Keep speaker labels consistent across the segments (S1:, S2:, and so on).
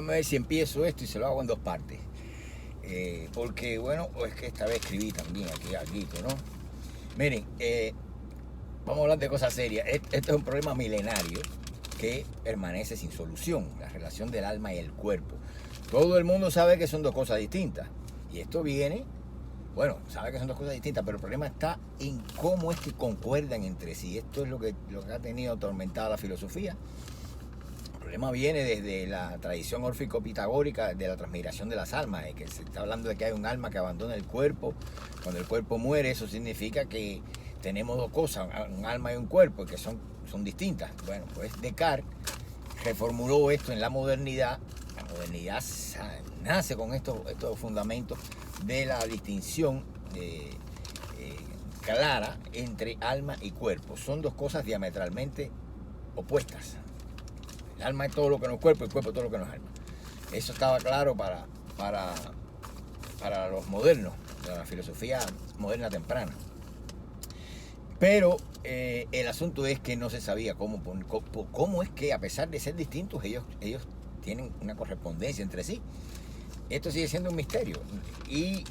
S1: A ver si empiezo esto y se lo hago en dos partes. Porque, bueno, es que esta vez escribí también aquí algo, ¿no? Miren, vamos a hablar de cosas serias. Esto es un problema milenario que permanece sin solución, la relación del alma y el cuerpo. Todo el mundo sabe que son dos cosas distintas. Y esto viene, bueno, sabe que son dos cosas distintas, pero el problema está en cómo es que concuerdan entre sí. Esto es lo que ha tenido atormentada la filosofía. El problema viene desde la tradición órfico-pitagórica de la transmigración de las almas, que se está hablando de que hay un alma que abandona el cuerpo. Cuando el cuerpo muere, eso significa que tenemos dos cosas, un alma y un cuerpo, que son distintas. Bueno, pues Descartes reformuló esto en la modernidad. La modernidad nace con estos fundamentos de la distinción clara entre alma y cuerpo. Son dos cosas diametralmente opuestas. El alma es todo lo que no es cuerpo, el cuerpo es todo lo que no es alma. Eso estaba claro para los modernos, de la filosofía moderna temprana. Pero el asunto es que no se sabía cómo es que, a pesar de ser distintos, ellos tienen una correspondencia entre sí. Esto sigue siendo un misterio. Y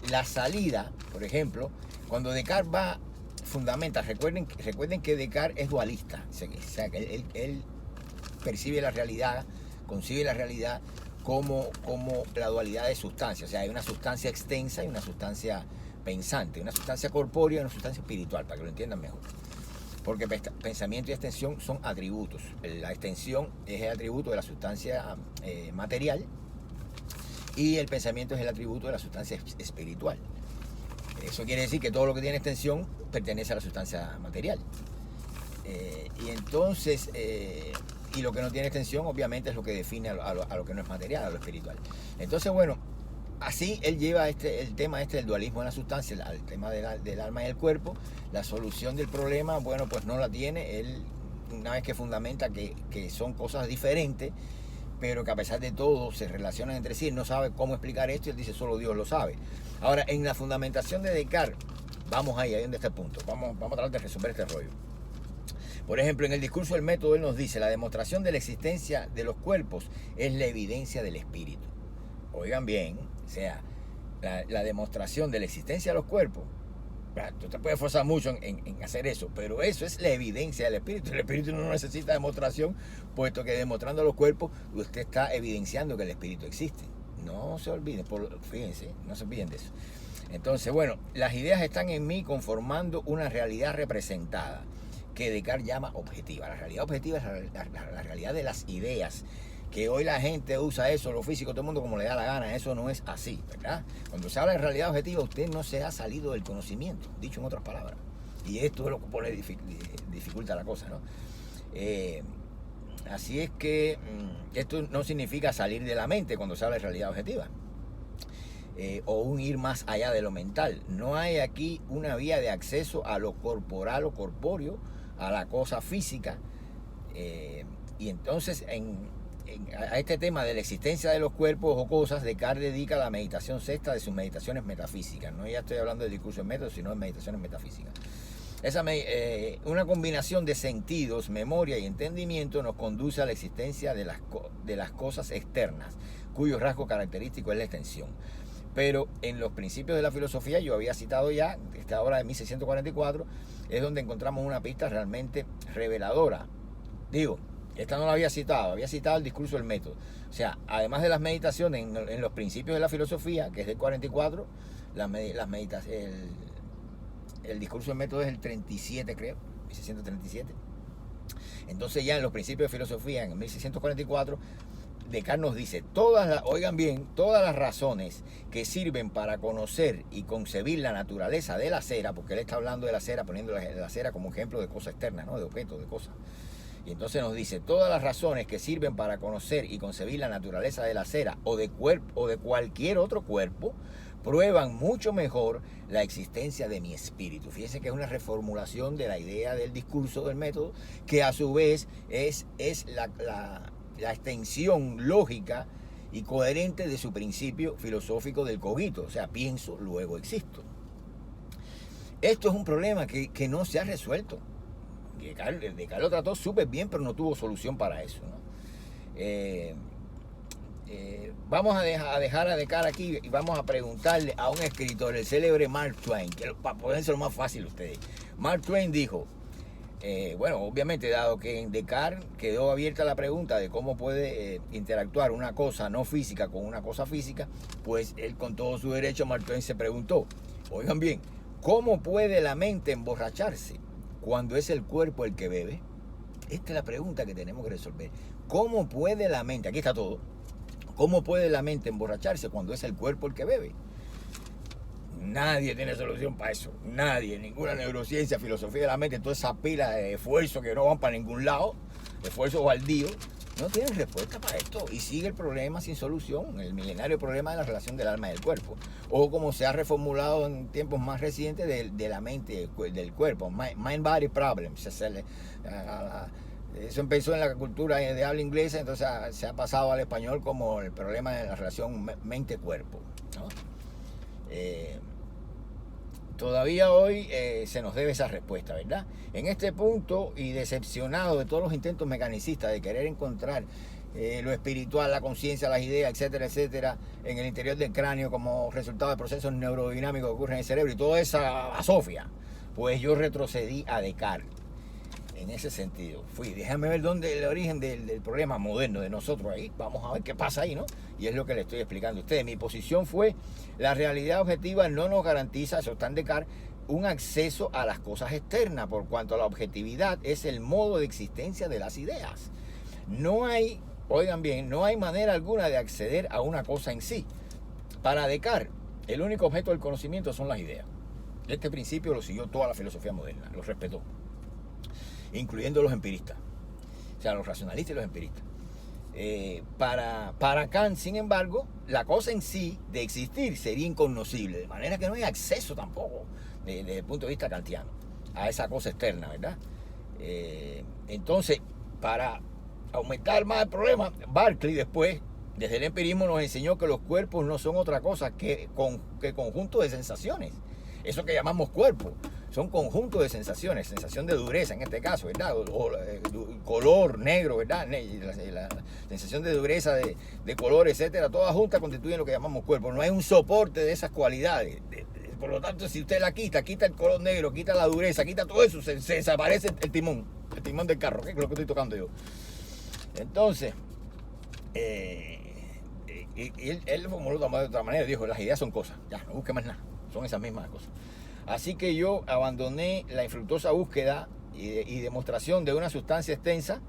S1: la salida, por ejemplo, cuando Descartes fundamenta, recuerden que Descartes es dualista, o sea, que él percibe la realidad, concibe la realidad como la dualidad de sustancias. O sea, hay una sustancia extensa y una sustancia pensante, una sustancia corpórea y una sustancia espiritual, para que lo entiendan mejor. Porque pensamiento y extensión son atributos. La extensión es el atributo de la sustancia material y el pensamiento es el atributo de la sustancia espiritual. Eso quiere decir que todo lo que tiene extensión pertenece a la sustancia material. Y entonces, y lo que no tiene extensión, obviamente, es lo que define a lo que no es material, a lo espiritual. Entonces, bueno, así él lleva el tema del dualismo en la sustancia, el tema del alma y el cuerpo. La solución del problema, bueno, pues no la tiene. Él, una vez que fundamenta que son cosas diferentes, pero que a pesar de todo se relacionan entre sí, él no sabe cómo explicar esto, y él dice solo Dios lo sabe. Ahora, en la fundamentación de Descartes, vamos ahí donde está el punto, vamos a tratar de resolver este rollo. Por ejemplo, en el discurso del método, él nos dice: la demostración de la existencia de los cuerpos es la evidencia del espíritu. Oigan bien, o sea, la demostración de la existencia de los cuerpos, tú te puedes esforzar mucho en hacer eso, pero eso es la evidencia del espíritu. El espíritu no necesita demostración, puesto que demostrando los cuerpos, usted está evidenciando que el espíritu existe. No se olviden, fíjense, no se olviden de eso. Entonces, bueno, las ideas están en mí conformando una realidad representada, que Descartes llama objetiva. La realidad objetiva es la realidad de las ideas. Que hoy la gente usa eso, lo físico, todo el mundo como le da la gana. Eso no es así, ¿verdad? Cuando se habla de realidad objetiva, usted no se ha salido del conocimiento, dicho en otras palabras. Y esto es lo que dificulta la cosa, ¿no? Así es que esto no significa salir de la mente cuando se habla de realidad objetiva. O un ir más allá de lo mental. No hay aquí una vía de acceso a lo corporal o corpóreo, a la cosa física. Y entonces a este tema de la existencia de los cuerpos o cosas, Descartes dedica la meditación sexta de sus meditaciones metafísicas. No ya estoy hablando del discurso en método, sino de meditaciones metafísicas. Una combinación de sentidos, memoria y entendimiento nos conduce a la existencia de las cosas externas, cuyo rasgo característico es la extensión. Pero en los principios de la filosofía, yo había citado ya, esta obra de 1644, es donde encontramos una pista realmente reveladora. Digo, esta no la había citado el discurso del método. O sea, además de las meditaciones en los principios de la filosofía, que es del 44, el discurso del método es el 37, creo, 1637. Entonces ya en los principios de filosofía, en 1644, Descartes nos dice: oigan bien, todas las razones que sirven para conocer y concebir la naturaleza de la cera, porque él está hablando de la cera, poniendo la cera como ejemplo de cosa externa, ¿no? De objeto, de cosa. Y entonces nos dice: todas las razones que sirven para conocer y concebir la naturaleza de la cera o de cualquier otro cuerpo prueban mucho mejor la existencia de mi espíritu. Fíjense que es una reformulación de la idea del discurso del método, que a su vez es la extensión lógica y coherente de su principio filosófico del cogito. O sea, pienso, luego existo. Esto es un problema que no se ha resuelto. Descartes lo trató súper bien, pero no tuvo solución para eso, ¿no? vamos a dejar a Descartes aquí y vamos a preguntarle a un escritor, el célebre Mark Twain, que para ponérselo más fácil a ustedes. Mark Twain dijo, bueno, obviamente, dado que en Descartes quedó abierta la pregunta de cómo puede interactuar una cosa no física con una cosa física, pues él con todo su derecho, Mark Twain se preguntó, oigan bien, ¿cómo puede la mente emborracharse cuando es el cuerpo el que bebe? Esta es la pregunta que tenemos que resolver. ¿Cómo puede la mente, aquí está todo, cómo puede la mente emborracharse cuando es el cuerpo el que bebe? Nadie tiene solución para eso. Nadie, ninguna neurociencia, filosofía de la mente, toda esa pila de esfuerzos que no van para ningún lado, esfuerzos baldíos, no tienen respuesta para esto. Y sigue el problema sin solución, el milenario problema de la relación del alma y del cuerpo. O como se ha reformulado en tiempos más recientes, de la mente, del cuerpo, mind-body problems. Eso empezó en la cultura de habla inglesa, entonces se ha pasado al español como el problema de la relación mente-cuerpo, ¿no? Todavía hoy se nos debe esa respuesta, ¿verdad? En este punto, y decepcionado de todos los intentos mecanicistas de querer encontrar lo espiritual, la conciencia, las ideas, etcétera, etcétera, en el interior del cráneo como resultado de procesos neurodinámicos que ocurren en el cerebro y toda esa basofia, pues yo retrocedí a Descartes. En ese sentido, déjame ver dónde el origen del problema moderno de nosotros ahí, vamos a ver qué pasa ahí, ¿no? Y es lo que le estoy explicando a ustedes. Mi posición fue, la realidad objetiva no nos garantiza, eso está en Descartes, un acceso a las cosas externas, por cuanto la objetividad es el modo de existencia de las ideas. No hay, oigan bien, no hay manera alguna de acceder a una cosa en sí. Para Descartes, el único objeto del conocimiento son las ideas. Este principio lo siguió toda la filosofía moderna, lo respetó, incluyendo los empiristas, o sea, los racionalistas y los empiristas. Para Kant, sin embargo, la cosa en sí de existir sería incognoscible, de manera que no hay acceso tampoco, desde el punto de vista kantiano, a esa cosa externa, ¿verdad? Entonces, para aumentar más el problema, Berkeley después, desde el empirismo, nos enseñó que los cuerpos no son otra cosa que conjuntos de sensaciones. Eso que llamamos cuerpo son conjuntos de sensaciones, sensación de dureza en este caso, ¿verdad? O color negro, ¿verdad? La sensación de dureza, de color, etcétera, todas juntas constituyen lo que llamamos cuerpo. No hay un soporte de esas cualidades. Por lo tanto, si usted la quita el color negro, quita la dureza, quita todo eso, se desaparece el timón del carro, que es lo que estoy tocando yo. Entonces, él formuló de otra manera, dijo, las ideas son cosas, ya, no busque más nada, son esas mismas cosas. Así que yo abandoné la infructuosa búsqueda y demostración de una sustancia extensa,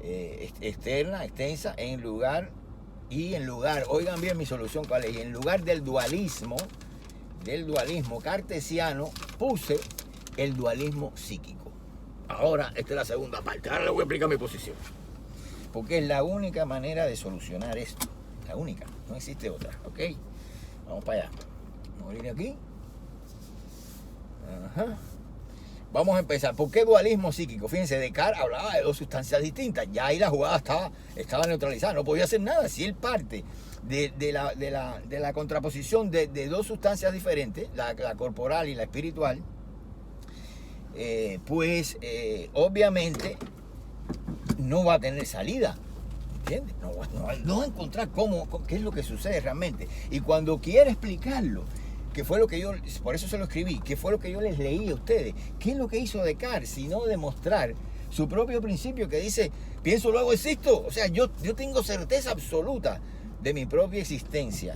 S1: extensa, en lugar, oigan bien mi solución, ¿cuál es? Y en lugar del dualismo cartesiano, puse el dualismo psíquico. Ahora, esta es la segunda parte, ahora le voy a explicar mi posición. Porque es la única manera de solucionar esto, la única, no existe otra, ¿ok? Vamos para allá, vamos a ir aquí. Ajá. Vamos a empezar. ¿Por qué dualismo psíquico? Fíjense, Descartes hablaba de dos sustancias distintas. Ya ahí la jugada estaba neutralizada. No podía hacer nada. Si él parte de la contraposición de dos sustancias diferentes, la corporal y la espiritual, obviamente no va a tener salida. ¿Entiendes? No va a encontrar qué es lo que sucede realmente. Y cuando quiere explicarlo, que fue lo que por eso se lo escribí, que fue lo que yo les leí a ustedes. ¿Qué es lo que hizo Descartes? Sino demostrar su propio principio que dice, pienso, luego existo. O sea, yo tengo certeza absoluta de mi propia existencia.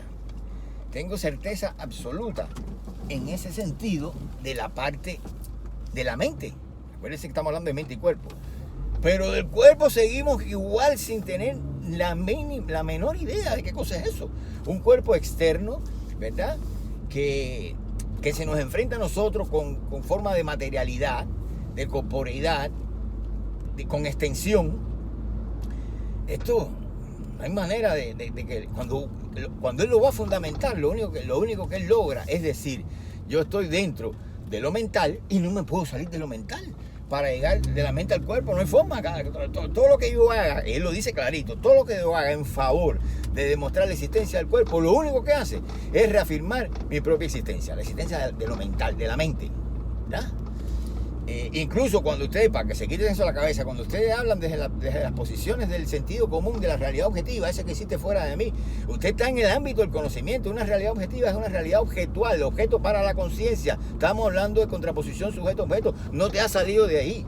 S1: Tengo certeza absoluta en ese sentido de la parte de la mente. Acuérdense que estamos hablando de mente y cuerpo. Pero del cuerpo seguimos igual sin tener la menor idea de qué cosa es eso. Un cuerpo externo, ¿verdad? Que se nos enfrenta a nosotros con forma de materialidad, de corporeidad, con extensión. Esto, no hay manera de que cuando él lo va a fundamentar, lo único que él logra es decir, yo estoy dentro de lo mental y no me puedo salir de lo mental para llegar de la mente al cuerpo. No hay forma. Todo lo que yo haga, él lo dice clarito, todo lo que yo haga en favor de demostrar la existencia del cuerpo, lo único que hace es reafirmar mi propia existencia, la existencia de lo mental, de la mente, ¿verdad? Incluso cuando ustedes, para que se quiten eso de la cabeza, cuando ustedes hablan desde las posiciones del sentido común de la realidad objetiva, ese que existe fuera de mí, usted está en el ámbito del conocimiento. Una realidad objetiva es una realidad objetual, objeto para la conciencia. Estamos hablando de contraposición sujeto-objeto. No te has salido de ahí.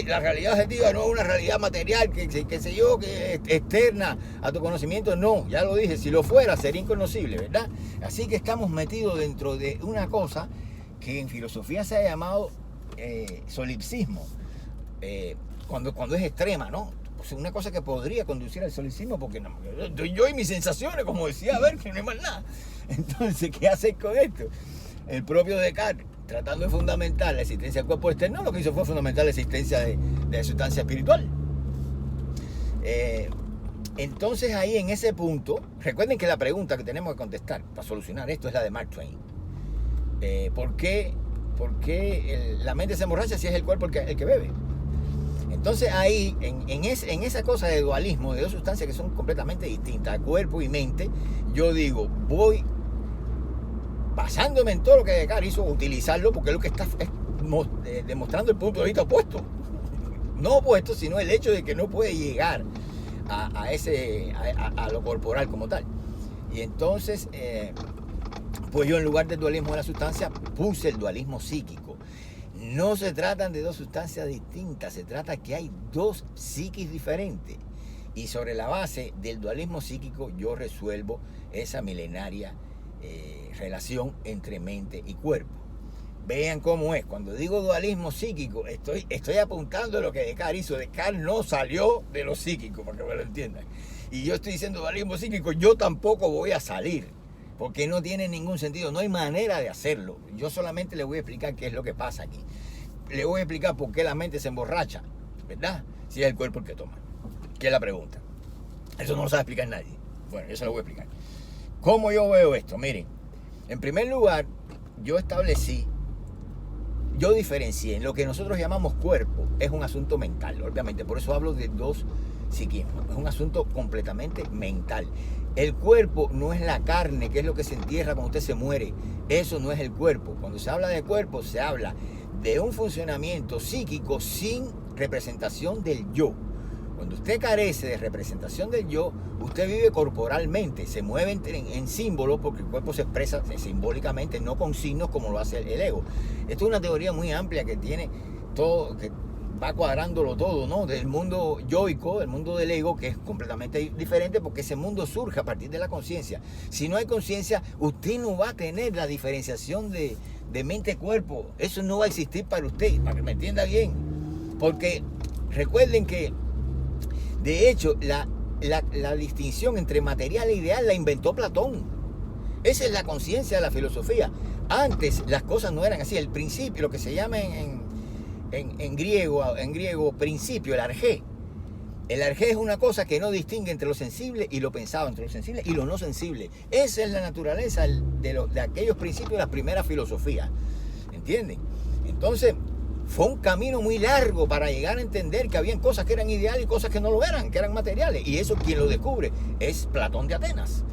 S1: La realidad objetiva no es una realidad material que sé yo, que es externa a tu conocimiento. No, ya lo dije, si lo fuera sería inconocible, ¿verdad? Así que estamos metidos dentro de una cosa que en filosofía se ha llamado solipsismo, cuando es extrema, ¿no? O sea, una cosa que podría conducir al solipsismo, porque no, yo y mis sensaciones, como decía, a ver, que no hay más nada. Entonces, ¿qué hacer con esto? El propio Descartes, tratando de fundamentar la existencia del cuerpo externo, lo que hizo fue fundamentar la existencia de la sustancia espiritual. Entonces ahí en ese punto, recuerden que la pregunta que tenemos que contestar para solucionar esto es la de Mark Twain. ¿Por qué la mente se emborracha si es el cuerpo el que bebe? Entonces ahí, en esa cosa de dualismo, de dos sustancias que son completamente distintas, cuerpo y mente, yo digo, voy basándome en todo lo que Descartes hizo, utilizarlo, porque es lo que está demostrando el punto de vista opuesto. No opuesto, sino el hecho de que no puede llegar a lo corporal como tal. Y entonces, pues yo en lugar del dualismo de la sustancia, puse el dualismo psíquico. No se tratan de dos sustancias distintas, se trata que hay dos psiquis diferentes. Y sobre la base del dualismo psíquico yo resuelvo esa milenaria relación entre mente y cuerpo. Vean cómo es. Cuando digo dualismo psíquico, estoy apuntando a lo que Descartes hizo. Descartes no salió de lo psíquico, para que me lo entiendan. Y yo estoy diciendo dualismo psíquico, yo tampoco voy a salir, porque no tiene ningún sentido, no hay manera de hacerlo. Yo solamente le voy a explicar qué es lo que pasa aquí. Le voy a explicar por qué la mente se emborracha, ¿verdad? Si es el cuerpo el que toma. ¿Qué es la pregunta? Eso no lo sabe explicar nadie. Bueno, yo se lo voy a explicar. ¿Cómo yo veo esto? Miren, en primer lugar, yo diferencié en lo que nosotros llamamos cuerpo, es un asunto mental, obviamente, por eso hablo de dos psiquismos, es un asunto completamente mental. El cuerpo no es la carne, que es lo que se entierra cuando usted se muere, eso no es el cuerpo. Cuando se habla de cuerpo, se habla de un funcionamiento psíquico sin representación del yo. Cuando usted carece de representación del yo, usted vive corporalmente, se mueve en símbolos porque el cuerpo se expresa simbólicamente, no con signos como lo hace el ego. Esto es una teoría muy amplia que tiene todo, que va cuadrándolo todo, ¿no? Del mundo yoico, del mundo del ego, que es completamente diferente porque ese mundo surge a partir de la conciencia. Si no hay conciencia, usted no va a tener la diferenciación de mente-cuerpo. Eso no va a existir para usted, para que me entienda bien. Porque recuerden que de hecho, la distinción entre material e ideal la inventó Platón. Esa es la conciencia de la filosofía. Antes las cosas no eran así. El principio, lo que se llama en griego principio, el arjé. El arjé es una cosa que no distingue entre lo sensible y lo pensado, entre lo sensible y lo no sensible. Esa es la naturaleza de aquellos principios de las primeras filosofías. ¿Entienden? Entonces, fue un camino muy largo para llegar a entender que habían cosas que eran ideales y cosas que no lo eran, que eran materiales. Y eso quien lo descubre es Platón de Atenas.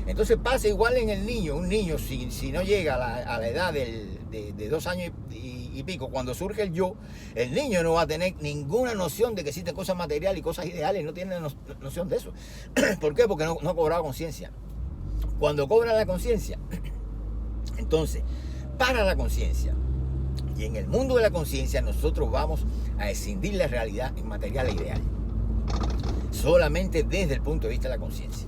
S1: Entonces pasa igual en el niño. Un niño, si no llega a la edad de 2 años y pico, cuando surge el yo, el niño no va a tener ninguna noción de que existen cosas materiales y cosas ideales. No tiene noción de eso. ¿Por qué? Porque no ha cobrado conciencia. Cuando cobra la conciencia, entonces, para la conciencia, y en el mundo de la conciencia nosotros vamos a escindir la realidad en material e ideal. Solamente desde el punto de vista de la conciencia.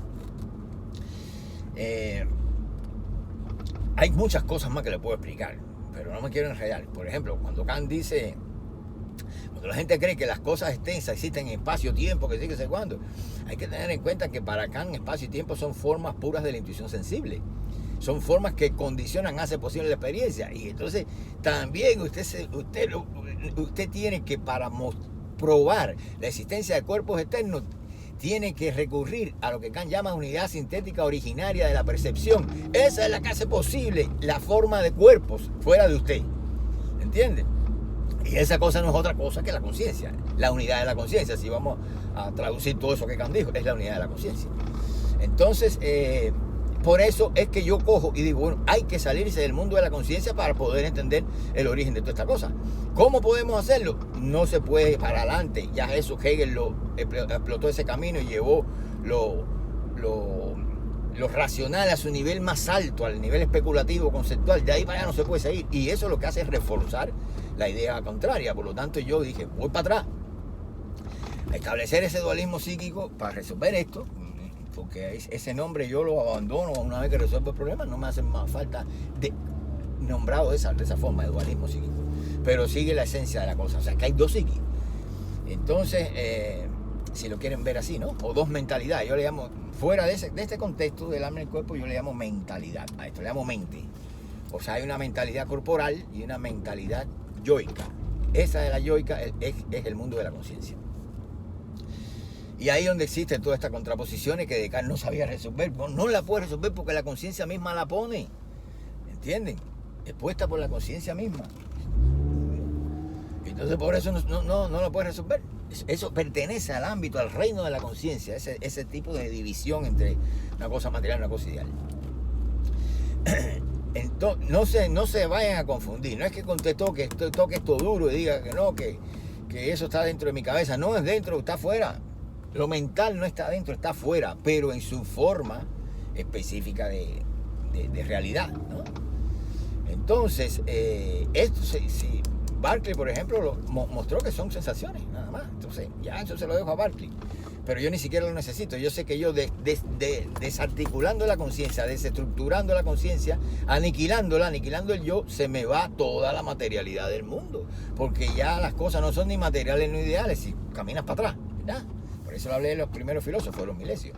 S1: Hay muchas cosas más que le puedo explicar, pero no me quiero enredar. Por ejemplo, cuando Kant dice, cuando la gente cree que las cosas extensas existen en espacio-tiempo, que sí, que sé cuándo, hay que tener en cuenta que para Kant espacio y tiempo son formas puras de la intuición sensible. Son formas que condicionan, hace posible la experiencia. Y entonces también usted tiene que, para probar la existencia de cuerpos externos, tiene que recurrir a lo que Kant llama unidad sintética originaria de la percepción. Esa es la que hace posible la forma de cuerpos fuera de usted. ¿Entienden? Y esa cosa no es otra cosa que la conciencia, la unidad de la conciencia. Si vamos a traducir todo eso que Kant dijo, es la unidad de la conciencia. Entonces, por eso es que yo cojo y digo, bueno, hay que salirse del mundo de la conciencia para poder entender el origen de toda esta cosa. ¿Cómo podemos hacerlo? No se puede para adelante. Ya eso Hegel explotó ese camino y llevó lo racional a su nivel más alto, al nivel especulativo, conceptual. De ahí para allá no se puede seguir. Y eso lo que hace es reforzar la idea contraria. Por lo tanto, yo dije, voy para atrás. A establecer ese dualismo psíquico para resolver esto, porque ese nombre yo lo abandono una vez que resuelvo el problema. No me hace más falta nombrado de esa forma, de dualismo psíquico. Pero sigue la esencia de la cosa. O sea, que hay dos psiquis. Entonces, si lo quieren ver así, ¿no? O dos mentalidades. Yo le llamo, fuera de este contexto del alma y el cuerpo, yo le llamo mentalidad. A esto le llamo mente. O sea, hay una mentalidad corporal y una mentalidad yoica. Esa de la yoica es el mundo de la conciencia. Y ahí donde existen todas estas contraposiciones que Descartes no sabía resolver. No la puede resolver porque la conciencia misma la pone. ¿Entienden? Es puesta por la conciencia misma. Entonces por eso no la puede resolver. Eso pertenece al ámbito, al reino de la conciencia. Ese tipo de división entre una cosa material y una cosa ideal. Entonces, no se vayan a confundir. No es que toque esto duro y diga que no, que eso está dentro de mi cabeza. No es dentro, está afuera. Lo mental no está dentro, está afuera, pero en su forma específica de realidad, ¿no? Entonces, esto Berkeley, por ejemplo, mostró que son sensaciones, nada más. Entonces, ya eso se lo dejo a Berkeley. Pero yo ni siquiera lo necesito. Yo sé que yo desarticulando la conciencia, desestructurando la conciencia, aniquilando el yo, se me va toda la materialidad del mundo. Porque ya las cosas no son ni materiales ni ideales si caminas para atrás, ¿verdad? Por eso lo hablé de los primeros filósofos, los milesios.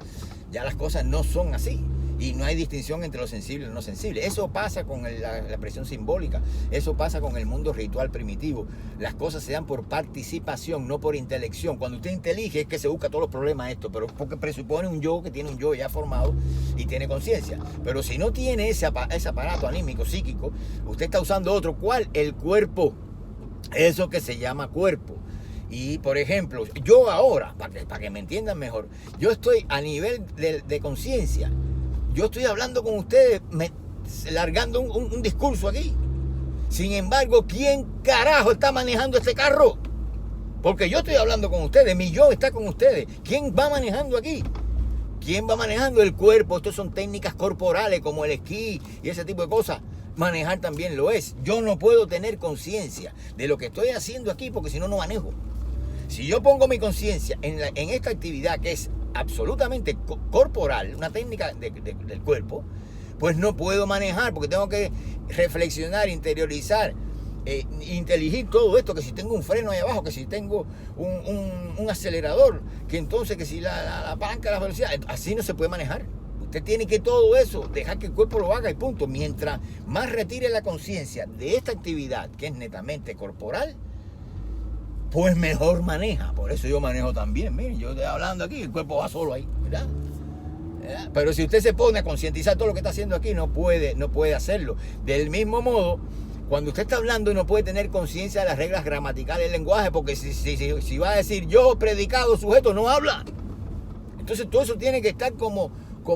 S1: Ya las cosas no son así. Y no hay distinción entre lo sensible y lo no sensible. Eso pasa con la expresión simbólica. Eso pasa con el mundo ritual primitivo. Las cosas se dan por participación, no por intelección. Cuando usted intelige es que se busca todos los problemas esto, pero porque presupone un yo que tiene un yo ya formado y tiene conciencia. Pero si no tiene ese aparato anímico, psíquico, usted está usando otro. ¿Cuál? El cuerpo. Eso que se llama cuerpo. Y, por ejemplo, yo ahora, para que me entiendan mejor, yo estoy a nivel de conciencia. Yo estoy hablando con ustedes, largando un discurso aquí. Sin embargo, ¿quién carajo está manejando este carro? Porque yo estoy hablando con ustedes, mi yo está con ustedes. ¿Quién va manejando aquí? ¿Quién va manejando el cuerpo? Estas son técnicas corporales como el esquí y ese tipo de cosas. Manejar también lo es. Yo no puedo tener conciencia de lo que estoy haciendo aquí porque si no, no manejo. Si yo pongo mi conciencia en esta actividad que es absolutamente corporal, una técnica del cuerpo, pues no puedo manejar porque tengo que reflexionar, interiorizar, inteligir todo esto, que si tengo un freno ahí abajo, que si tengo un acelerador, que entonces que si la palanca, la velocidad, así no se puede manejar. Usted tiene que todo eso, dejar que el cuerpo lo haga y punto. Mientras más retire la conciencia de esta actividad que es netamente corporal, pues mejor maneja. Por eso yo manejo también. Miren, yo estoy hablando aquí, el cuerpo va solo ahí, ¿verdad? Pero si usted se pone a concientizar todo lo que está haciendo aquí, no puede hacerlo. Del mismo modo, cuando usted está hablando, no puede tener conciencia de las reglas gramaticales del lenguaje, porque si va a decir yo, predicado, sujeto, no habla. Entonces todo eso tiene que estar como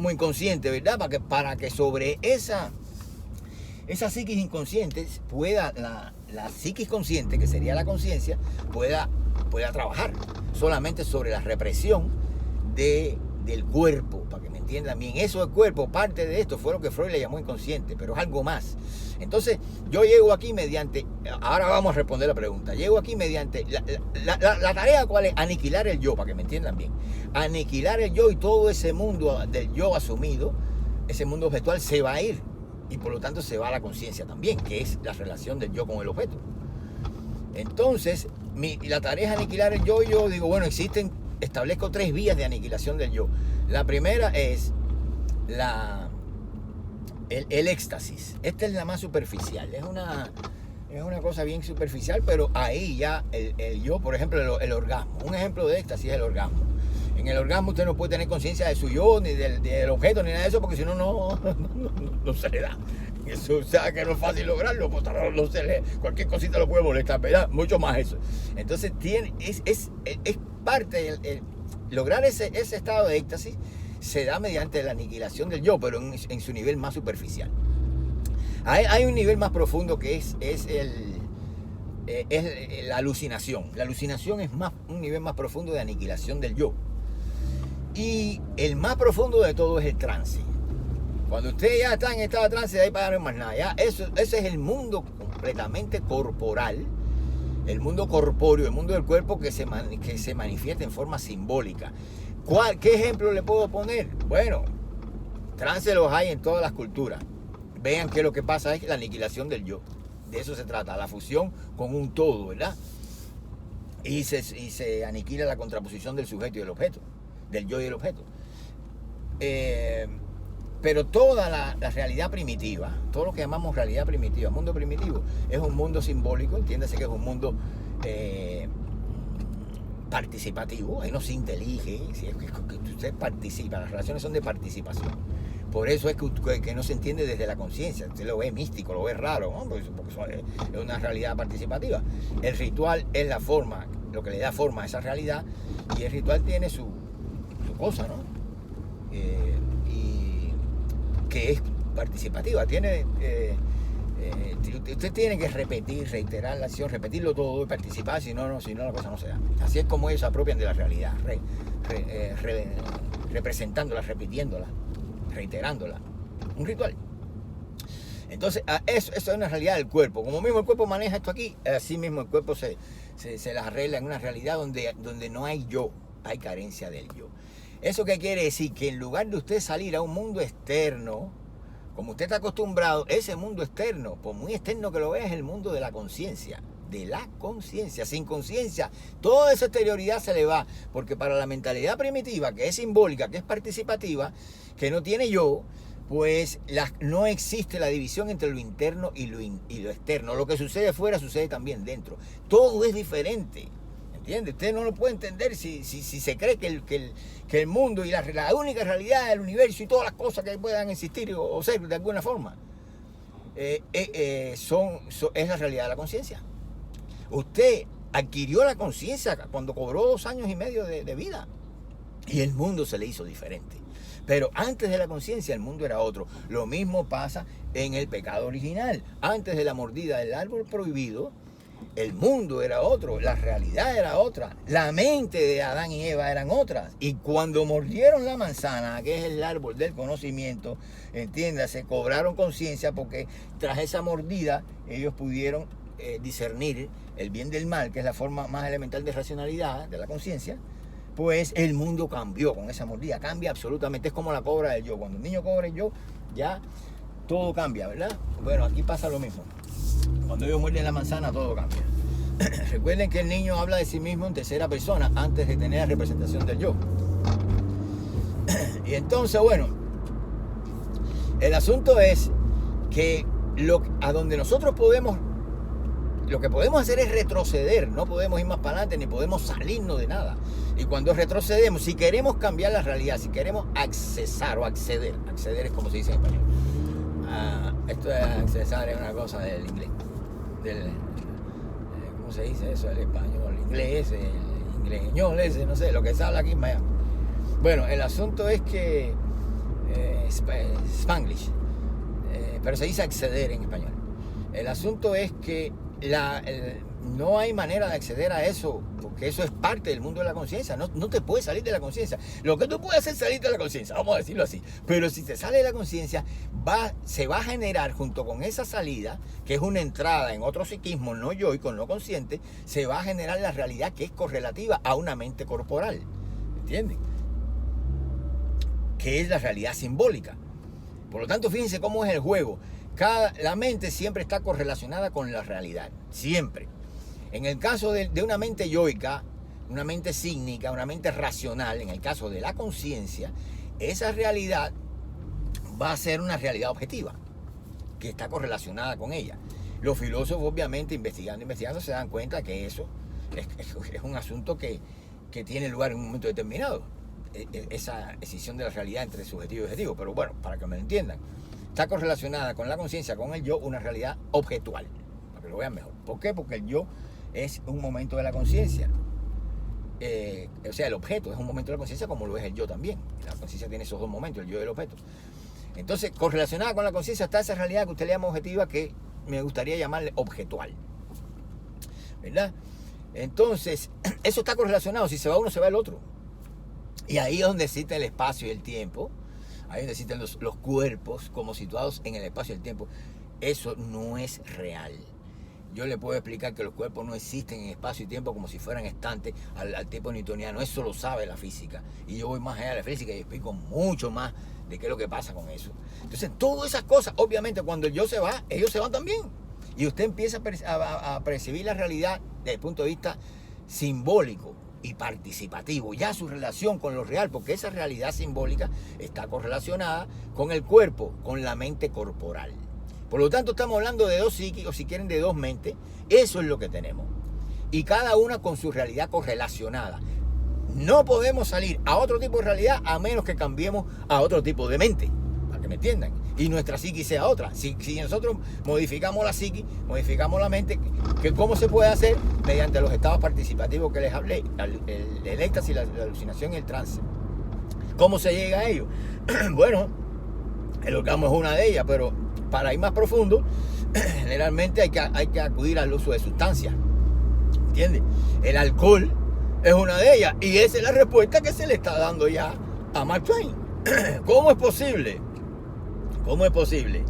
S1: inconsciente, ¿verdad? Para que sobre esa psiquis inconsciente pueda la psiquis consciente, que sería la conciencia, pueda trabajar solamente sobre la represión del cuerpo, para que me entiendan bien. Eso del cuerpo, parte de esto fue lo que Freud le llamó inconsciente, pero es algo más. Entonces yo llego aquí mediante, ahora vamos a responder la pregunta, llego aquí mediante, la tarea cuál es, aniquilar el yo, para que me entiendan bien, aniquilar el yo y todo ese mundo del yo asumido, ese mundo objetual se va a ir. Y por lo tanto se va a la conciencia también, que es la relación del yo con el objeto. Entonces, la tarea es aniquilar el yo. Yo digo, bueno, establezco 3 vías de aniquilación del yo. La primera es el éxtasis. Esta es la más superficial. Es una cosa bien superficial, pero ahí ya el yo, por ejemplo, el orgasmo. Un ejemplo de éxtasis es el orgasmo. En el orgasmo usted no puede tener conciencia de su yo, ni del objeto, ni nada de eso, porque si no, no se le da. Eso, o sea, que no es fácil lograrlo, pues no se le, cualquier cosita lo puede molestar, ¿verdad? Mucho más eso. Entonces, es parte, lograr ese estado de éxtasis se da mediante la aniquilación del yo, pero en su nivel más superficial. Hay un nivel más profundo que es la alucinación. La alucinación es un nivel más profundo de aniquilación del yo. Y el más profundo de todo es el trance. Cuando usted ya está en estado de trance, de ahí para no hay más nada. Ya, ese es el mundo completamente corporal, el mundo corpóreo, el mundo del cuerpo que se manifiesta en forma simbólica. ¿Qué ejemplo le puedo poner? Bueno, trance los hay en todas las culturas. Vean que lo que pasa es la aniquilación del yo. De eso se trata, la fusión con un todo, ¿verdad? Y se aniquila la contraposición del sujeto y del objeto, del yo y el objeto. Pero toda la realidad primitiva, todo lo que llamamos realidad primitiva, mundo primitivo, es un mundo simbólico, entiéndase que es un mundo participativo, ahí no se intelige, es que usted participa, las relaciones son de participación. Por eso es que no se entiende desde la conciencia, usted lo ve místico, lo ve raro, ¿no? Porque es una realidad participativa. El ritual es la forma, lo que le da forma a esa realidad, y el ritual tiene su cosa, ¿no? Y que es participativa, usted tiene que repetir, reiterar la acción, repetirlo todo y participar, si no la cosa no se da. Así es como ellos se apropian de la realidad, representándola, repitiéndola, reiterándola. Un ritual. Entonces, eso es una realidad del cuerpo. Como mismo el cuerpo maneja esto aquí, así mismo el cuerpo se las arregla en una realidad donde no hay yo, hay carencia del yo. ¿Eso qué quiere decir? Que en lugar de usted salir a un mundo externo, como usted está acostumbrado, ese mundo externo, por muy externo que lo vea, es el mundo de la conciencia. De la conciencia. Sin conciencia, toda esa exterioridad se le va. Porque para la mentalidad primitiva, que es simbólica, que es participativa, que no tiene yo, pues no existe la división entre lo interno y lo externo. Lo que sucede fuera sucede también dentro. Todo es diferente. ¿Entiende? Usted no lo puede entender si se cree que el mundo y la única realidad del universo y todas las cosas que puedan existir o ser de alguna forma es la realidad de la conciencia. Usted adquirió la conciencia cuando cobró 2 años y medio de vida y el mundo se le hizo diferente. Pero antes de la conciencia el mundo era otro. Lo mismo pasa en el pecado original. Antes de la mordida del árbol prohibido, el mundo era otro, la realidad era otra, la mente de Adán y Eva eran otras. Y cuando mordieron la manzana, que es el árbol del conocimiento, entiéndase, cobraron conciencia porque tras esa mordida ellos pudieron discernir el bien del mal, que es la forma más elemental de racionalidad, de la conciencia. Pues el mundo cambió con esa mordida, cambia absolutamente, es como la cobra del yo. Cuando el niño cobra el yo, ya todo cambia, ¿verdad? Bueno, aquí pasa lo mismo. Cuando ellos muerden la manzana, todo cambia. Recuerden que el niño habla de sí mismo en tercera persona antes de tener la representación del yo. Y entonces, bueno, el asunto es que a donde nosotros lo que podemos hacer es retroceder, no podemos ir más para adelante ni podemos salirnos de nada. Y cuando retrocedemos, si queremos cambiar la realidad, si queremos acceder es como se dice en español. Esto de accesar es una cosa del inglés, ¿cómo se dice eso? El español, el inglés, no sé, lo que se habla aquí en Miami. Bueno, el asunto es que Spanglish, pero se dice acceder en español. El asunto es que no hay manera de acceder a eso, porque eso es parte del mundo de la conciencia. No te puedes salir de la conciencia. Lo que tú puedes hacer es salir de la conciencia, vamos a decirlo así. Pero si te sale de la conciencia, se va a generar junto con esa salida, que es una entrada en otro psiquismo, no yo y con lo consciente, se va a generar la realidad que es correlativa a una mente corporal. ¿Entienden? Que es la realidad simbólica. Por lo tanto, fíjense cómo es el juego. La mente siempre está correlacionada con la realidad, siempre. En el caso de una mente yoica, una mente sígnica, una mente racional, en el caso de la conciencia, esa realidad va a ser una realidad objetiva, que está correlacionada con ella. Los filósofos, obviamente, investigando, se dan cuenta que eso es un asunto que tiene lugar en un momento determinado. Esa decisión de la realidad entre subjetivo y objetivo. Pero bueno, para que me lo entiendan, está correlacionada con la conciencia, con el yo, una realidad objetual, para que lo vean mejor. ¿Por qué? Porque el yo es un momento de la conciencia. o sea, el objeto es un momento de la conciencia como lo es el yo también. La conciencia tiene esos dos momentos, el yo y el objeto. Entonces, correlacionada con la conciencia está esa realidad que usted le llama objetiva, que me gustaría llamarle objetual, ¿verdad? Entonces, eso está correlacionado. Si se va uno, se va el otro. Y ahí es donde existe el espacio y el tiempo. Ahí es donde existen los cuerpos como situados en el espacio y el tiempo. Eso no es real. Yo le puedo explicar que los cuerpos no existen en espacio y tiempo como si fueran estantes al tipo newtoniano. Eso lo sabe la física. Y yo voy más allá de la física y explico mucho más de qué es lo que pasa con eso. Entonces, todas esas cosas, obviamente, cuando el yo se va, ellos se van también. Y usted empieza a percibir la realidad desde el punto de vista simbólico y participativo. Ya su relación con lo real, porque esa realidad simbólica está correlacionada con el cuerpo, con la mente corporal. Por lo tanto, estamos hablando de dos psiquis, o si quieren, de dos mentes. Eso es lo que tenemos. Y cada una con su realidad correlacionada. No podemos salir a otro tipo de realidad a menos que cambiemos a otro tipo de mente, para que me entiendan. Y nuestra psiquis sea otra. Si nosotros modificamos la psiquis, modificamos la mente, ¿cómo se puede hacer? Mediante los estados participativos que les hablé, el éxtasis, la alucinación y el trance. ¿Cómo se llega a ello? Bueno, el orgasmo es una de ellas, pero para ir más profundo, generalmente hay que acudir al uso de sustancias. ¿Entiendes? El alcohol es una de ellas, y esa es la respuesta que se le está dando ya a Mark Twain. ¿Cómo es posible? ¿Cómo es posible?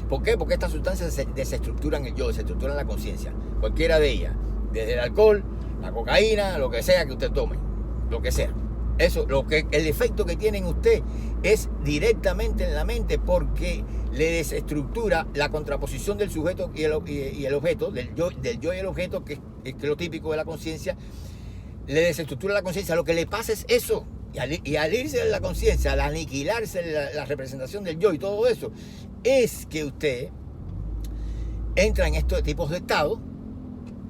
S1: ¿Por qué? Porque estas sustancias desestructuran el yo, desestructuran la conciencia. Cualquiera de ellas. Desde el alcohol, la cocaína, lo que sea que usted tome. Lo que sea. Eso, el efecto que tiene en usted es directamente en la mente, porque le desestructura la contraposición del sujeto y el objeto, del yo y el objeto, que es lo típico de la conciencia. Le desestructura la conciencia. Lo que le pasa es eso. Y al irse de la conciencia, al aniquilarse la representación del yo y todo eso, es que usted entra en estos tipos de estados,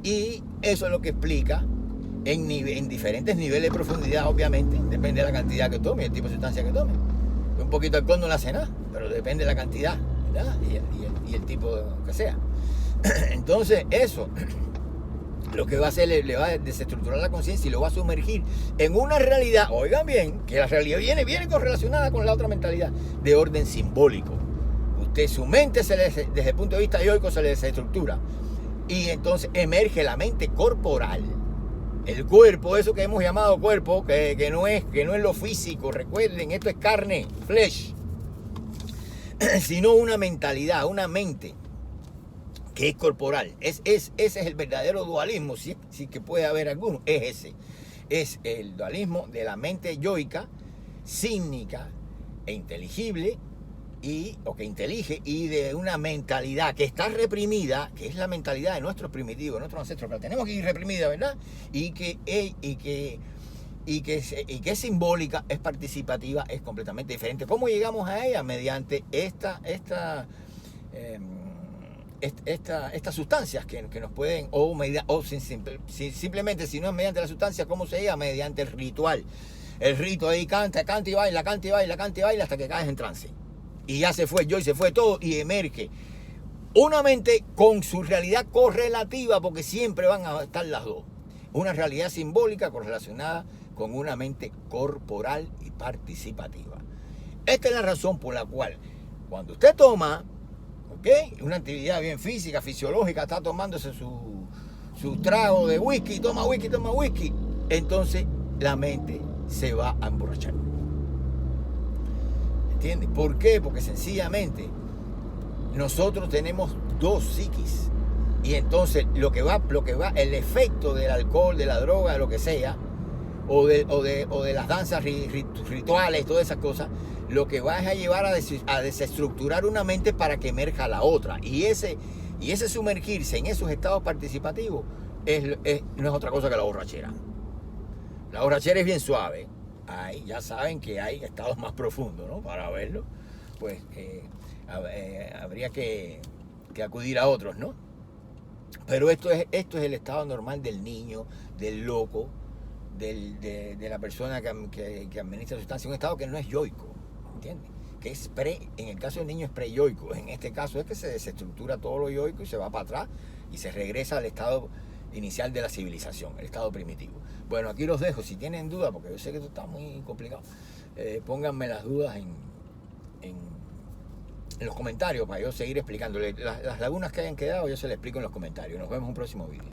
S1: y eso es lo que explica en diferentes niveles de profundidad, obviamente, depende de la cantidad que tome, el tipo de sustancia que tome. Un poquito de alcohol no le hace nada, pero depende de la cantidad, ¿verdad? Y el tipo que sea. Entonces, eso lo que va a hacer, le va a desestructurar la conciencia y lo va a sumergir en una realidad, oigan bien, que la realidad viene correlacionada con la otra mentalidad, de orden simbólico. Su mente desde el punto de vista yoico se le desestructura, y entonces emerge la mente corporal, el cuerpo, eso que hemos llamado cuerpo, que no es lo físico. Recuerden, esto es carne, flesh, sino una mentalidad, una mente que es corporal. Ese es el verdadero dualismo, si que puede haber alguno, es ese. Es el dualismo de la mente yoica, sígnica e inteligible, o que intelige, y de una mentalidad que está reprimida, que es la mentalidad de nuestros primitivos, de nuestros ancestros, que la tenemos que ir reprimida, ¿verdad? Y que es simbólica, es participativa, es completamente diferente. ¿Cómo llegamos a ella? Mediante estas sustancias que nos pueden, simplemente, si no es mediante la sustancia, ¿cómo se llega? Mediante el ritual. El rito ahí canta y baila, hasta que caes en trance. Y ya se fue yo y se fue todo, y emerge una mente con su realidad correlativa, porque siempre van a estar las dos. Una realidad simbólica correlacionada con una mente corporal y participativa. Esta es la razón por la cual, cuando usted toma, una actividad bien física, fisiológica, está tomándose su trago de whisky, toma whisky, entonces la mente se va a emborrachar. ¿Entiendes? ¿Por qué? Porque sencillamente nosotros tenemos dos psiquis, y entonces lo que va, el efecto del alcohol, de la droga, de lo que sea, o de las danzas rituales, todas esas cosas, lo que va es a llevar a desestructurar una mente para que emerja la otra. Y ese sumergirse en esos estados participativos no es otra cosa que la borrachera. La borrachera es bien suave. Ya saben que hay estados más profundos, ¿no? Para verlo, pues habría que acudir a otros, ¿no? Pero esto es el estado normal del niño, del loco, de la persona que administra sustancia, un estado que no es yoico, ¿entiendes? Que es en el caso del niño es pre-yoico. En este caso es que se desestructura todo lo yoico y se va para atrás y se regresa al estado inicial de la civilización, el estado primitivo. Bueno, aquí los dejo. Si tienen dudas, porque yo sé que esto está muy complicado, pónganme las dudas en los comentarios para yo seguir explicándole. Las lagunas que hayan quedado yo se las explico en los comentarios. Nos vemos en un próximo vídeo.